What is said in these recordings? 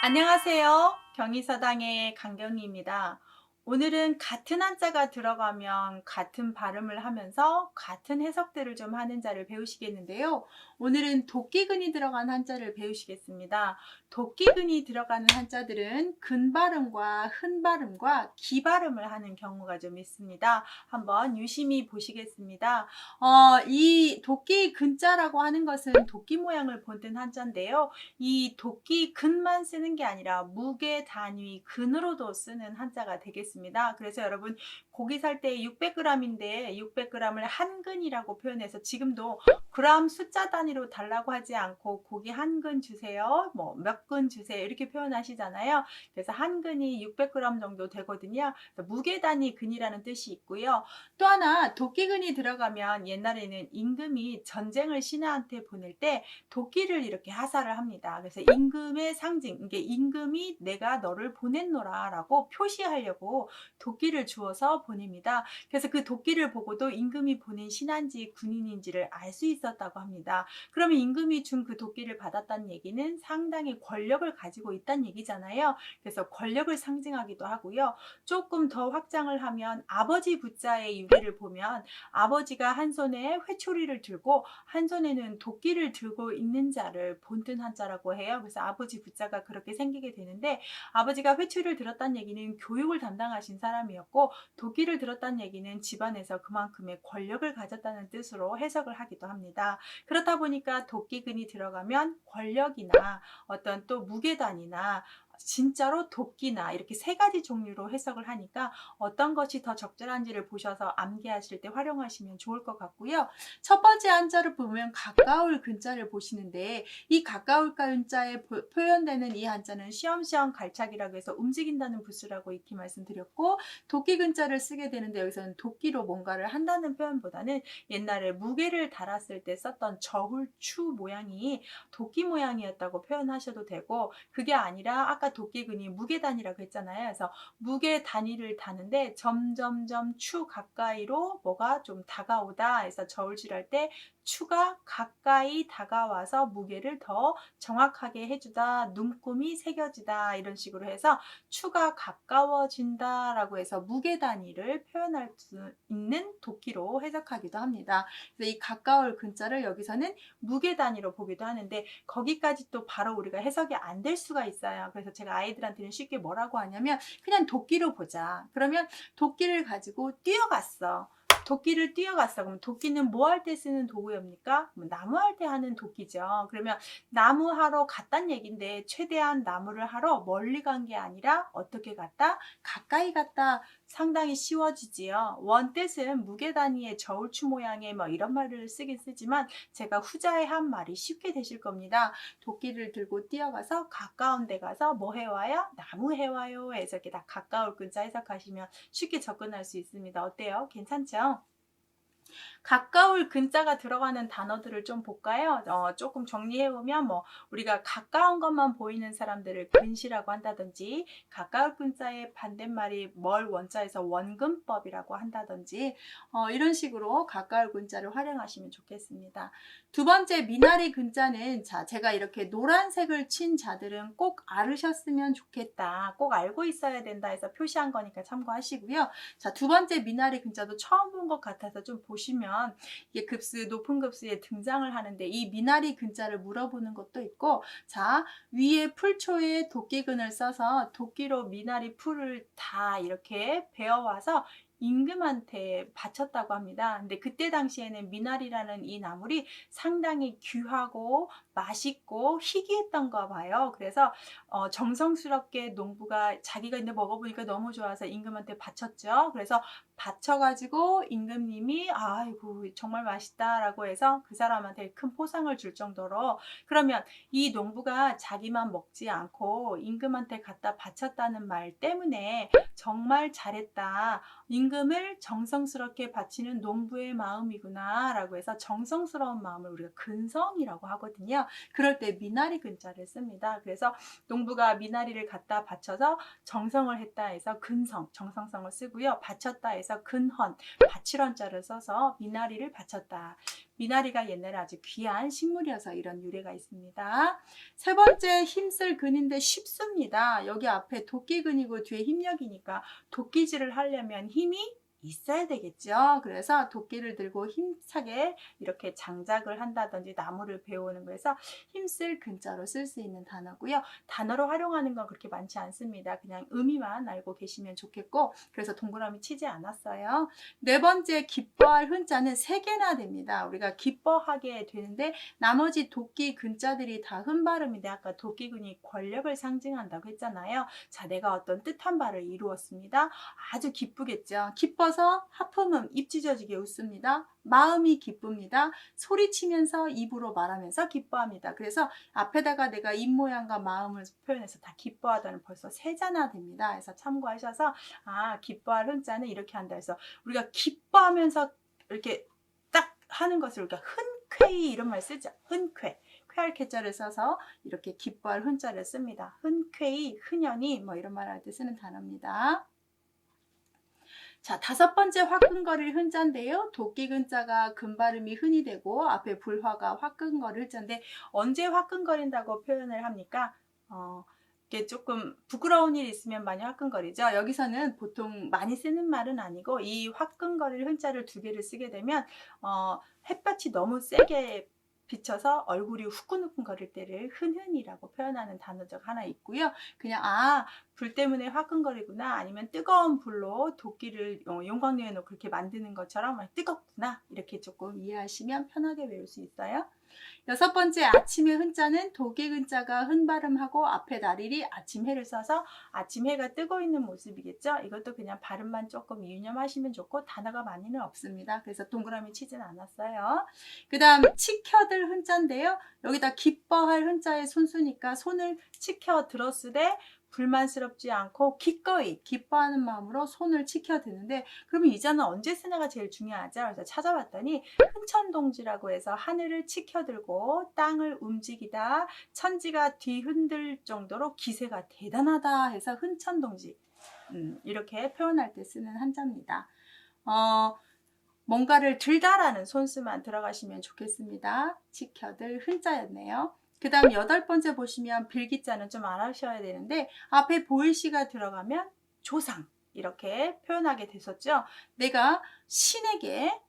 안녕하세요. 경희서당의 강경희입니다. 오늘은 같은 한자가 들어가면 같은 발음을 하면서 같은 해석들을 좀 하는 자를 배우시겠는데요. 오늘은 도끼근이 들어간 한자를 배우시겠습니다. 도끼근이 들어가는 한자들은 근발음과 흔발음과 기발음을 하는 경우가 좀 있습니다. 한번 유심히 보시겠습니다. 이 도끼 근자라고 하는 것은 도끼 모양을 본뜬 한자인데요. 이 도끼 근만 쓰는 게 아니라 무게 단위 근으로도 쓰는 한자가 되겠습니다. 그래서 여러분 고기 살 때 600g인데 600g을 한 근이라고 표현해서 지금도 그램 숫자 단위로 달라고 하지 않고 고기 한 근 주세요, 뭐 몇 근 주세요 이렇게 표현하시잖아요. 그래서 한 근이 600g 정도 되거든요. 무게 단위 근이라는 뜻이 있고요. 또 하나 도끼근이 들어가면 옛날에는 임금이 전쟁을 신하한테 보낼 때 도끼를 이렇게 하사를 합니다. 그래서 임금의 상징, 이게 임금이 내가 너를 보냈노라 라고 표시하려고 도끼를 주어서 보냅니다. 그래서 그 도끼를 보고도 임금이 보낸 신하인지 군인인지를 알 수 있었다고 합니다. 그러면 임금이 준 그 도끼를 받았다는 얘기는 상당히 권력을 가지고 있다는 얘기잖아요. 그래서 권력을 상징하기도 하고요. 조금 더 확장을 하면 아버지 부자의 유래를 보면 아버지가 한 손에 회초리를 들고 한 손에는 도끼를 들고 있는 자를 본뜬 한자라고 해요. 그래서 아버지 부자가 그렇게 생기게 되는데, 아버지가 회초리를 들었다는 얘기는 교육을 담당하신 사람이었고 도끼를 들었다는 얘기는 집안에서 그만큼의 권력을 가졌다는 뜻으로 해석을 하기도 합니다. 그렇다 보니까 도끼근이 들어가면 권력이나 어떤 또 무게단이나 진짜로 도끼나 이렇게 세 가지 종류로 해석을 하니까 어떤 것이 더 적절한지를 보셔서 암기하실 때 활용하시면 좋을 것 같고요. 첫 번째 한자를 보면 가까울 근자를 보시는데, 이 가까울 근자에 표현되는 이 한자는 시험시험 갈착이라고 해서 움직인다는 부수라고 익히 말씀드렸고, 도끼 근자를 쓰게 되는데 여기서는 도끼로 뭔가를 한다는 표현보다는 옛날에 무게를 달았을 때 썼던 저울추 모양이 도끼 모양이었다고 표현하셔도 되고, 그게 아니라 아까 도끼근이 무게단이라고 했잖아요. 그래서 무게 단위를 다는데 점점점 추 가까이로 뭐가 좀 다가오다 해서 저울질할 때 추가 가까이 다가와서 무게를 더 정확하게 해주다, 눈금이 새겨지다 이런 식으로 해서 추가 가까워진다 라고 해서 무게 단위를 표현할 수 있는 도끼로 해석하기도 합니다. 그래서 이 가까울 근자를 여기서는 무게 단위로 보기도 하는데, 거기까지 또 바로 우리가 해석이 안 될 수가 있어요. 그래서 제가 아이들한테는 쉽게 뭐라고 하냐면 그냥 도끼로 보자. 그러면 도끼를 가지고 뛰어갔어. 도끼를 뛰어갔어. 그럼 도끼는 뭐 할 때 쓰는 도구입니까? 나무 할 때 하는 도끼죠. 그러면 나무 하러 갔단 얘긴데, 최대한 나무를 하러 멀리 간 게 아니라 어떻게 갔다? 가까이 갔다. 상당히 쉬워지지요. 원뜻은 무게 단위의 저울추 모양의 뭐 이런 말을 쓰긴 쓰지만 제가 후자에 한 말이 쉽게 되실 겁니다. 도끼를 들고 뛰어가서 가까운 데 가서 뭐 해와요? 나무 해와요 해서 이렇게 다 가까울 근자 해석하시면 쉽게 접근할 수 있습니다. 어때요? 괜찮죠? 가까울 근자가 들어가는 단어들을 좀 볼까요? 조금 정리해보면 우리가 가까운 것만 보이는 사람들을 근시라고 한다든지, 가까울 근자의 반대말이 멀 원자에서 원근법이라고 한다든지, 이런 식으로 가까울 근자를 활용하시면 좋겠습니다. 두 번째 미나리 근자는, 자, 제가 이렇게 노란색을 친 자들은 꼭 알으셨으면 좋겠다, 꼭 알고 있어야 된다 해서 표시한 거니까 참고하시고요. 자, 두 번째 미나리 근자도 처음 본 것 같아서 좀 보시면 이게 급수, 높은 급수에 등장을 하는데, 이 미나리 근자를 물어보는 것도 있고, 자, 위에 풀초에 도끼근을 써서 도끼로 미나리 풀을 다 이렇게 베어와서 임금한테 바쳤다고 합니다. 근데 그때 당시에는 미나리라는 이 나물이 상당히 귀하고 맛있고 희귀했던가 봐요. 그래서 정성스럽게 농부가 자기가 이제 먹어보니까 너무 좋아서 임금한테 바쳤죠. 그래서 바쳐가지고 임금님이 아이고 정말 맛있다라고 해서 그 사람한테 큰 포상을 줄 정도로, 그러면 이 농부가 자기만 먹지 않고 임금한테 갖다 바쳤다는 말 때문에 정말 잘했다, 임금을 정성스럽게 바치는 농부의 마음이구나 라고 해서 정성스러운 마음을 우리가 근성이라고 하거든요. 그럴 때 미나리 근자를 씁니다. 그래서 농부가 미나리를 갖다 바쳐서 정성을 했다 해서 근성, 정성성을 쓰고요. 바쳤다 해서 근헌, 바칠헌자를 써서 미나리를 바쳤다. 미나리가 옛날에 아주 귀한 식물이어서 이런 유래가 있습니다. 세 번째 힘쓸 근인데 쉽습니다. 여기 앞에 도끼근이고 뒤에 힘력이니까 도끼질을 하려면 힘이 있어야 되겠죠. 그래서 도끼를 들고 힘차게 이렇게 장작을 한다든지 나무를 베어오는 거에서 힘쓸 근자로 쓸 수 있는 단어고요. 단어로 활용하는 건 그렇게 많지 않습니다. 그냥 의미만 알고 계시면 좋겠고, 그래서 동그라미 치지 않았어요. 네 번째 기뻐할 흔자는 세 개나 됩니다. 우리가 기뻐하게 되는데 나머지 도끼 근자들이 다 흔발음인데 아까 도끼근이 권력을 상징한다고 했잖아요. 자, 내가 어떤 뜻한 바를 이루었습니다. 아주 기쁘겠죠. 기뻐서 하품음 입 찢어지게 웃습니다. 마음이 기쁩니다. 소리치면서 입으로 말하면서 기뻐합니다. 그래서 앞에다가 내가 입 모양과 마음을 표현해서 다 기뻐하다는 벌써 세 자나 됩니다. 그래서 참고하셔서 기뻐할 흔자는 이렇게 한다 해서 우리가 기뻐하면서 이렇게 딱 하는 것을 우리가 흔쾌히 이런 말 쓰죠. 흔쾌. 쾌할 쾌자를 써서 이렇게 기뻐할 흔자를 씁니다. 흔쾌히, 흔연히 뭐 이런 말 할 때 쓰는 단어입니다. 자, 다섯 번째 화끈거릴 흔자인데요. 도끼 근자가 근발음이 흔이 되고 앞에 불화가 화끈거릴 흔자인데 언제 화끈거린다고 표현을 합니까? 이게 조금 부끄러운 일 있으면 많이 화끈거리죠. 여기서는 보통 많이 쓰는 말은 아니고 이 화끈거릴 흔자를 두 개를 쓰게 되면 햇볕이 너무 세게 비쳐서 얼굴이 후끈후끈거릴 때를 흔흔이라고 표현하는 단어적 하나 있고요. 그냥 불 때문에 화끈거리구나, 아니면 뜨거운 불로 도끼를 용광로에 놓고 그렇게 만드는 것처럼 뜨겁구나, 이렇게 조금 이해하시면 편하게 외울 수 있어요. 여섯 번째 아침의 흔자는 도끼 근자가 흔발음하고 앞에 나리리 아침 해를 써서 아침 해가 뜨고 있는 모습이겠죠. 이것도 그냥 발음만 조금 유념하시면 좋고 단어가 많이는 없습니다. 그래서 동그라미 치진 않았어요. 그 다음 치켜들 흔자인데요. 여기다 기뻐할 흔자의 손수니까 손을 치켜 들었으되 불만스럽지 않고 기꺼이 기뻐하는 마음으로 손을 치켜드는데, 그러면 이 자는 언제 쓰냐가 제일 중요하죠. 그래서 찾아봤더니 흔천동지라고 해서 하늘을 치켜들고 땅을 움직이다, 천지가 뒤흔들 정도로 기세가 대단하다 해서 흔천동지, 이렇게 표현할 때 쓰는 한자입니다. 뭔가를 들다라는 손수만 들어가시면 좋겠습니다. 치켜들 흔자였네요. 그 다음 여덟 번째 보시면 빌기자는 좀 알아셔야 되는데 앞에 보일시가 들어가면 조상 이렇게 표현하게 됐었죠. 내가 신에게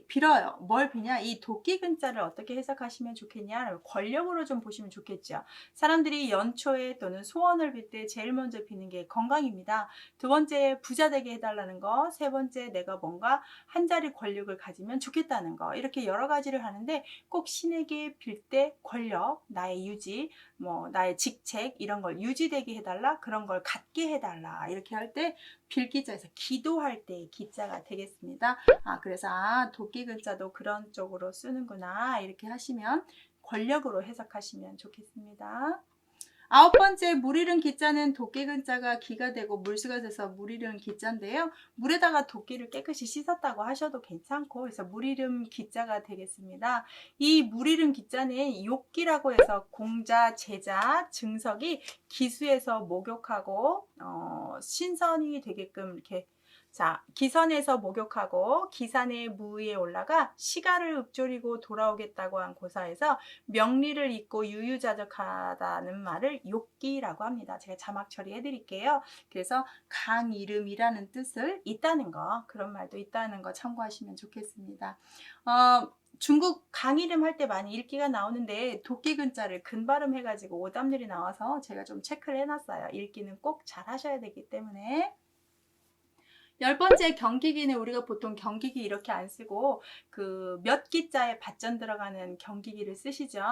빌어요. 뭘 비냐? 이 도끼 근자를 어떻게 해석하시면 좋겠냐? 권력으로 좀 보시면 좋겠죠. 사람들이 연초에 또는 소원을 빌 때 제일 먼저 비는 게 건강입니다. 두 번째 부자 되게 해달라는 거, 세 번째 내가 뭔가 한 자리 권력을 가지면 좋겠다는 거, 이렇게 여러 가지를 하는데 꼭 신에게 빌 때 권력, 나의 유지, 나의 직책 이런 걸 유지되게 해달라, 그런 걸 갖게 해달라, 이렇게 할 때 빌기자에서 기도할 때 기자가 되겠습니다. 그래서 도끼 근자도 그런 쪽으로 쓰는구나, 이렇게 하시면 권력으로 해석하시면 좋겠습니다. 아홉 번째 물 잃은 기자는 도끼 근자가 기가 되고 물수가 돼서 물 잃은 기자인데요. 물에다가 도끼를 깨끗이 씻었다고 하셔도 괜찮고, 그래서 물 잃은 기자가 되겠습니다. 이 물 잃은 기자는 욕기라고 해서 공자, 제자, 증석이 기수에서 목욕하고 신선이 되게끔 이렇게, 자, 기선에서 목욕하고 기산의 무위에 올라가 시가를 읊조리고 돌아오겠다고 한 고사에서 명리를 잊고 유유자적하다는 말을 욕기라고 합니다. 제가 자막 처리해 드릴게요. 그래서 강 이름이라는 뜻을 있다는 거, 그런 말도 있다는 거 참고하시면 좋겠습니다. 중국 강 이름 할 때 많이 읽기가 나오는데 도끼 근자를 근발음 해가지고 오답률이 나와서 제가 좀 체크를 해놨어요. 읽기는 꼭 잘 하셔야 되기 때문에. 열 번째 경기기는 우리가 보통 경기기 이렇게 안 쓰고 그 몇 기자에 받전 들어가는 경기기를 쓰시죠.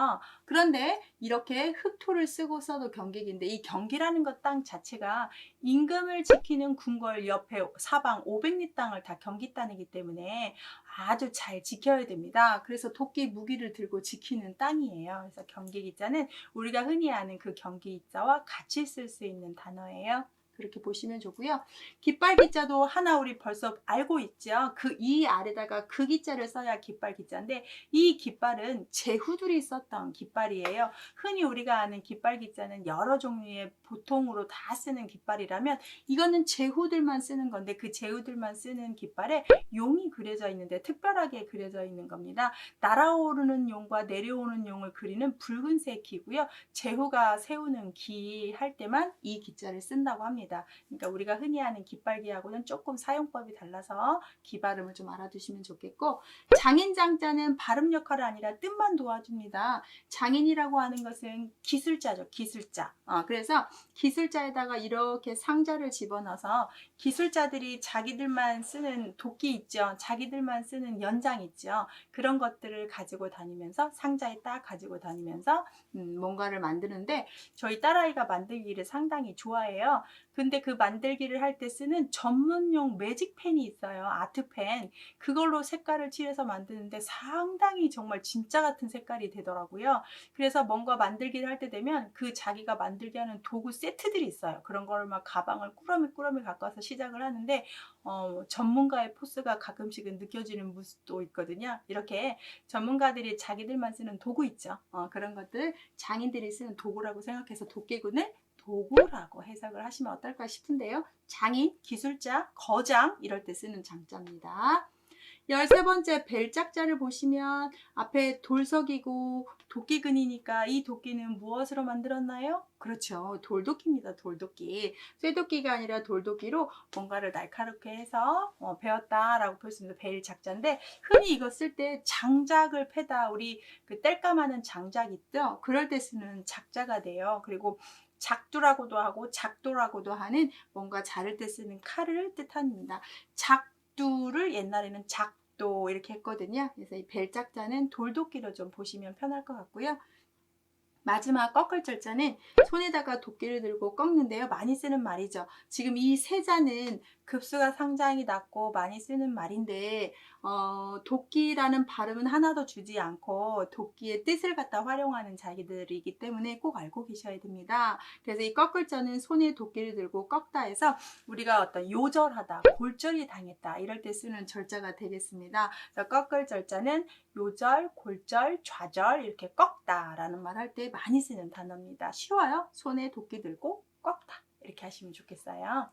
그런데 이렇게 흑토를 쓰고 써도 경기기인데, 이 경기라는 것 땅 자체가 임금을 지키는 궁궐 옆에 사방 500리 땅을 다 경기 땅이기 때문에 아주 잘 지켜야 됩니다. 그래서 도끼 무기를 들고 지키는 땅이에요. 그래서 경기기자는 우리가 흔히 아는 그 경기기자와 같이 쓸 수 있는 단어예요. 그렇게 보시면 좋고요. 깃발 기자도 하나 우리 벌써 알고 있죠. 그 이 아래다가 그 기자를 써야 깃발 기자인데 이 깃발은 제후들이 썼던 깃발이에요. 흔히 우리가 아는 깃발 기자는 여러 종류의 보통으로 다 쓰는 깃발이라면 이거는 제후들만 쓰는 건데 그 제후들만 쓰는 깃발에 용이 그려져 있는데 특별하게 그려져 있는 겁니다. 날아오르는 용과 내려오는 용을 그리는 붉은색 기고요. 제후가 세우는 기 할 때만 이 기자를 쓴다고 합니다. 그러니까 우리가 흔히 아는 깃발기하고는 조금 사용법이 달라서 기 발음을 좀 알아두시면 좋겠고, 장인장자는 발음 역할이 아니라 뜻만 도와줍니다. 장인이라고 하는 것은 기술자죠. 기술자. 그래서 기술자에다가 이렇게 상자를 집어넣어서 기술자들이 자기들만 쓰는 도끼 있죠. 자기들만 쓰는 연장 있죠. 그런 것들을 가지고 다니면서 상자에 딱 가지고 다니면서 뭔가를 만드는데 저희 딸아이가 만들기를 상당히 좋아해요. 근데 그 만들기를 할 때 쓰는 전문용 매직펜이 있어요. 아트펜. 그걸로 색깔을 칠해서 만드는데 상당히 정말 진짜 같은 색깔이 되더라고요. 그래서 뭔가 만들기를 할 때 되면 그 자기가 만들게 하는 도구 세트들이 있어요. 그런 거를 막 가방을 꾸러미 갖고 와서 시작을 하는데 전문가의 포스가 가끔씩은 느껴지는 모습도 있거든요. 이렇게 전문가들이 자기들만 쓰는 도구 있죠. 그런 것들 장인들이 쓰는 도구라고 생각해서 도끼군을 도구라고 해석을 하시면 어떨까 싶은데요. 장인, 기술자, 거장 이럴 때 쓰는 장자입니다. 13번째 벨짝자를 보시면 앞에 돌석이고 도끼근이니까 이 도끼는 무엇으로 만들었나요? 그렇죠. 돌도끼입니다. 돌도끼. 쇠도끼가 아니라 돌도끼로 뭔가를 날카롭게 해서 베었다라고 볼 수 있는 벨작자인데 흔히 이거 쓸 때 장작을 패다 우리 그 땔감하는 장작 있죠? 그럴 때 쓰는 작자가 돼요. 그리고 작두라고도 하고 작도라고도 하는 뭔가 자를 때 쓰는 칼을 뜻합니다. 작두를 옛날에는 작도 이렇게 했거든요. 그래서 이 벨짝자는 돌도끼로 좀 보시면 편할 것 같고요. 마지막 꺾을 절자는 손에다가 도끼를 들고 꺾는데요. 많이 쓰는 말이죠. 지금 이 세자는 급수가 상당히 낮고 많이 쓰는 말인데 도끼라는 발음은 하나도 주지 않고 도끼의 뜻을 갖다 활용하는 자기들이기 때문에 꼭 알고 계셔야 됩니다. 그래서 이 꺾을 자는 손에 도끼를 들고 꺾다 해서 우리가 어떤 요절하다, 골절이 당했다 이럴 때 쓰는 절자가 되겠습니다. 그래서 꺾을 절자는 요절, 골절, 좌절 이렇게 꺾다라는 말 할 때 많이 쓰는 단어입니다. 쉬워요. 손에 도끼 들고 꺾다 이렇게 하시면 좋겠어요.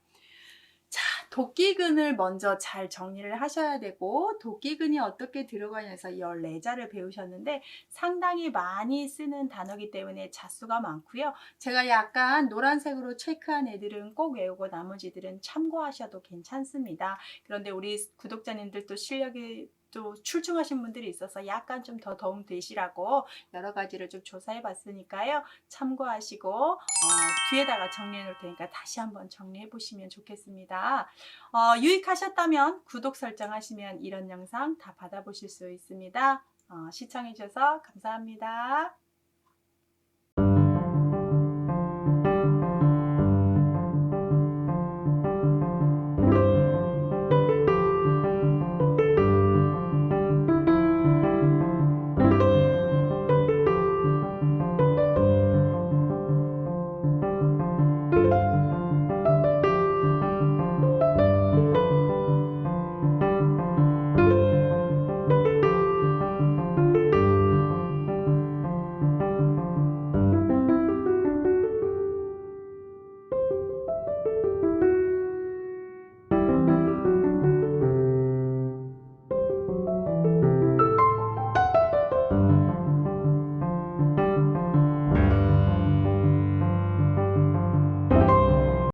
자, 도끼근을 먼저 잘 정리를 하셔야 되고 도끼근이 어떻게 들어가냐서 14자를 배우셨는데 상당히 많이 쓰는 단어이기 때문에 자수가 많고요. 제가 약간 노란색으로 체크한 애들은 꼭 외우고 나머지들은 참고하셔도 괜찮습니다. 그런데 우리 구독자님들도 실력이 또 출중하신 분들이 있어서 약간 좀 더 도움 되시라고 여러 가지를 좀 조사해 봤으니까요. 참고하시고 뒤에다가 정리해 놓을 테니까 다시 한번 정리해 보시면 좋겠습니다. 유익하셨다면 구독 설정하시면 이런 영상 다 받아보실 수 있습니다. 시청해 주셔서 감사합니다.